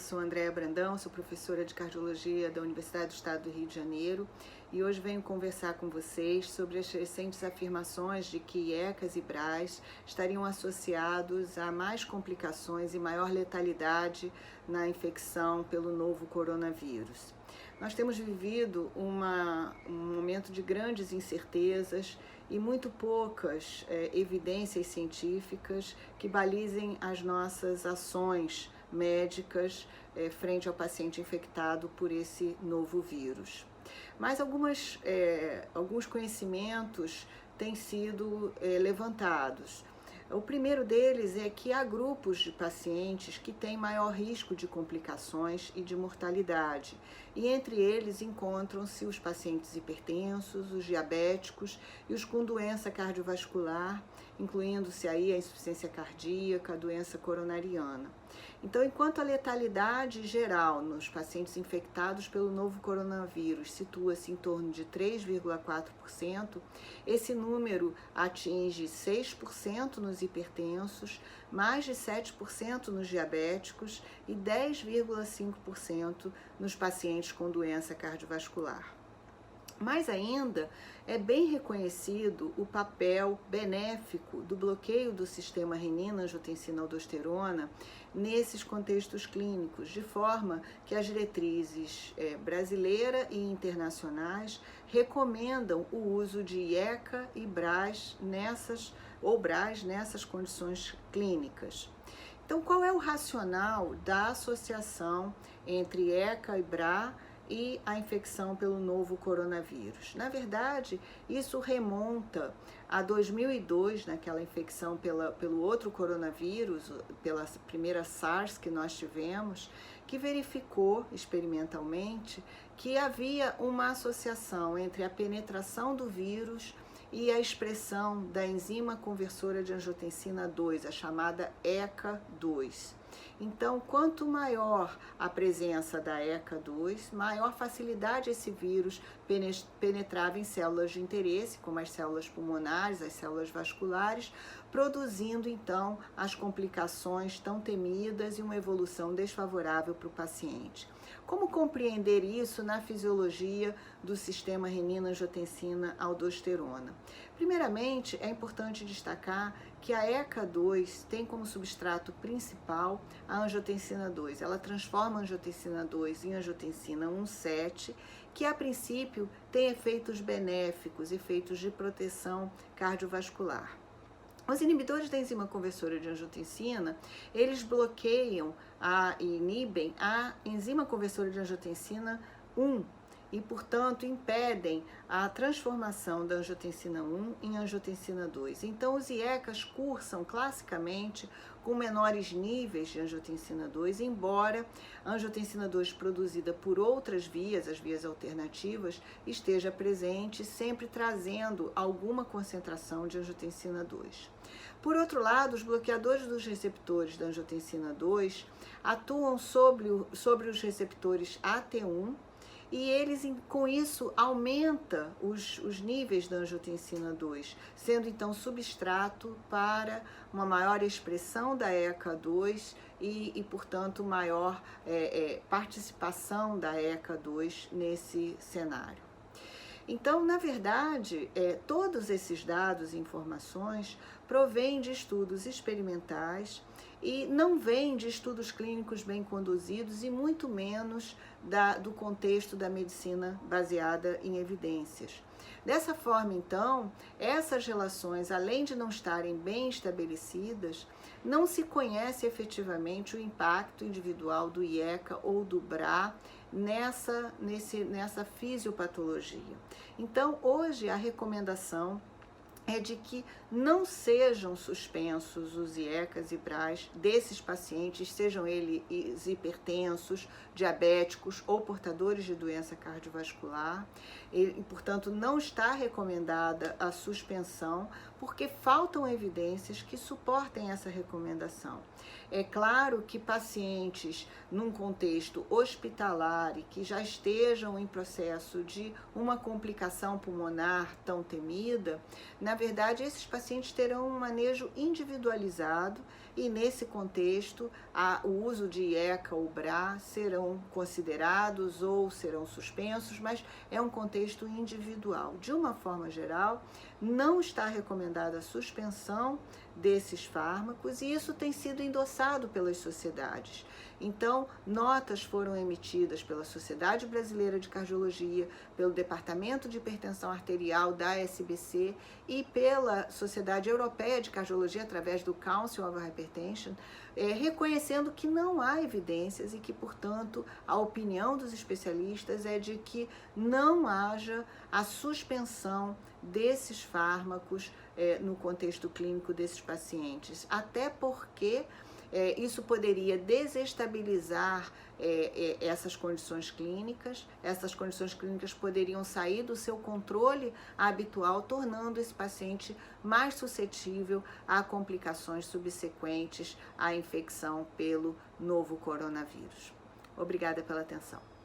sou Andréa Brandão, sou professora de cardiologia da Universidade do Estado do Rio de Janeiro e hoje venho conversar com vocês sobre as recentes afirmações de que IECAS e BRAS estariam associados a mais complicações e maior letalidade na infecção pelo novo coronavírus. Nós temos vivido um momento de grandes incertezas e muito poucas evidências científicas que balizem as nossas ações médicas frente ao paciente infectado por esse novo vírus. Mas alguns conhecimentos têm sido levantados. O primeiro deles é que há grupos de pacientes que têm maior risco de complicações e de mortalidade. E entre eles encontram-se os pacientes hipertensos, os diabéticos e os com doença cardiovascular, incluindo-se aí a insuficiência cardíaca, a doença coronariana. Então, enquanto a letalidade geral nos pacientes infectados pelo novo coronavírus situa-se em torno de 3,4%, esse número atinge 6% nos hipertensos, mais de 7% nos diabéticos e 10,5% nos pacientes com doença cardiovascular. Mais ainda, é bem reconhecido o papel benéfico do bloqueio do sistema renina-angiotensina-aldosterona nesses contextos clínicos, de forma que as diretrizes brasileira e internacionais recomendam o uso de IECA e BRAS nessas condições clínicas. Então, qual é o racional da associação entre ECA e BRA e a infecção pelo novo coronavírus? Na verdade, isso remonta a 2002, naquela infecção pelo outro coronavírus, pela primeira SARS que nós tivemos, que verificou experimentalmente que havia uma associação entre a penetração do vírus e a expressão da enzima conversora de angiotensina 2, a chamada ECA2. Então, quanto maior a presença da ECA2, maior facilidade esse vírus penetrava em células de interesse, como as células pulmonares, as células vasculares, produzindo então as complicações tão temidas e uma evolução desfavorável para o paciente. Como compreender isso na fisiologia do sistema renina-angiotensina-aldosterona? Primeiramente, é importante destacar que a ECA2 tem como substrato principal a angiotensina 2. Ela transforma a angiotensina 2 em angiotensina 1,7, que a princípio tem efeitos benéficos, efeitos de proteção cardiovascular. Os inibidores da enzima conversora de angiotensina, eles bloqueiam e inibem a enzima conversora de angiotensina 1 e, portanto, impedem a transformação da angiotensina 1 em angiotensina 2. Então, os IECAs cursam classicamente com menores níveis de angiotensina 2, embora a angiotensina 2 produzida por outras vias, as vias alternativas, esteja presente, sempre trazendo alguma concentração de angiotensina 2. Por outro lado, os bloqueadores dos receptores da angiotensina 2 atuam sobre os receptores AT1 e eles, com isso, aumenta os níveis da angiotensina 2, sendo então substrato para uma maior expressão da ECA2 e portanto, maior participação da ECA2 nesse cenário. Então, na verdade, todos esses dados e informações provêm de estudos experimentais e não vêm de estudos clínicos bem conduzidos e muito menos do contexto da medicina baseada em evidências. Dessa forma, então, essas relações, além de não estarem bem estabelecidas, não se conhece efetivamente o impacto individual do IECA ou do BRA nessa fisiopatologia. Então, hoje a recomendação é de que não sejam suspensos os IECAs e BRAs desses pacientes, sejam eles hipertensos, diabéticos ou portadores de doença cardiovascular. E, portanto, não está recomendada a suspensão, porque faltam evidências que suportem essa recomendação. É claro que pacientes num contexto hospitalar e que já estejam em processo de uma complicação pulmonar tão temida, na verdade, esses pacientes terão um manejo individualizado e, nesse contexto, o uso de IECA ou BRA serão considerados ou serão suspensos, mas é um contexto individual. De uma forma geral, não está recomendada a suspensão desses fármacos e isso tem sido endossado pelas sociedades. Então, notas foram emitidas pela Sociedade Brasileira de Cardiologia, pelo Departamento de Hipertensão Arterial da SBC e pela Sociedade Europeia de Cardiologia, através do Council of Hypertension, reconhecendo que não há evidências e que, portanto, a opinião dos especialistas é de que não haja a suspensão desses fármacos no contexto clínico desses pacientes, até porque isso poderia desestabilizar essas condições clínicas poderiam sair do seu controle habitual, tornando esse paciente mais suscetível a complicações subsequentes à infecção pelo novo coronavírus. Obrigada pela atenção.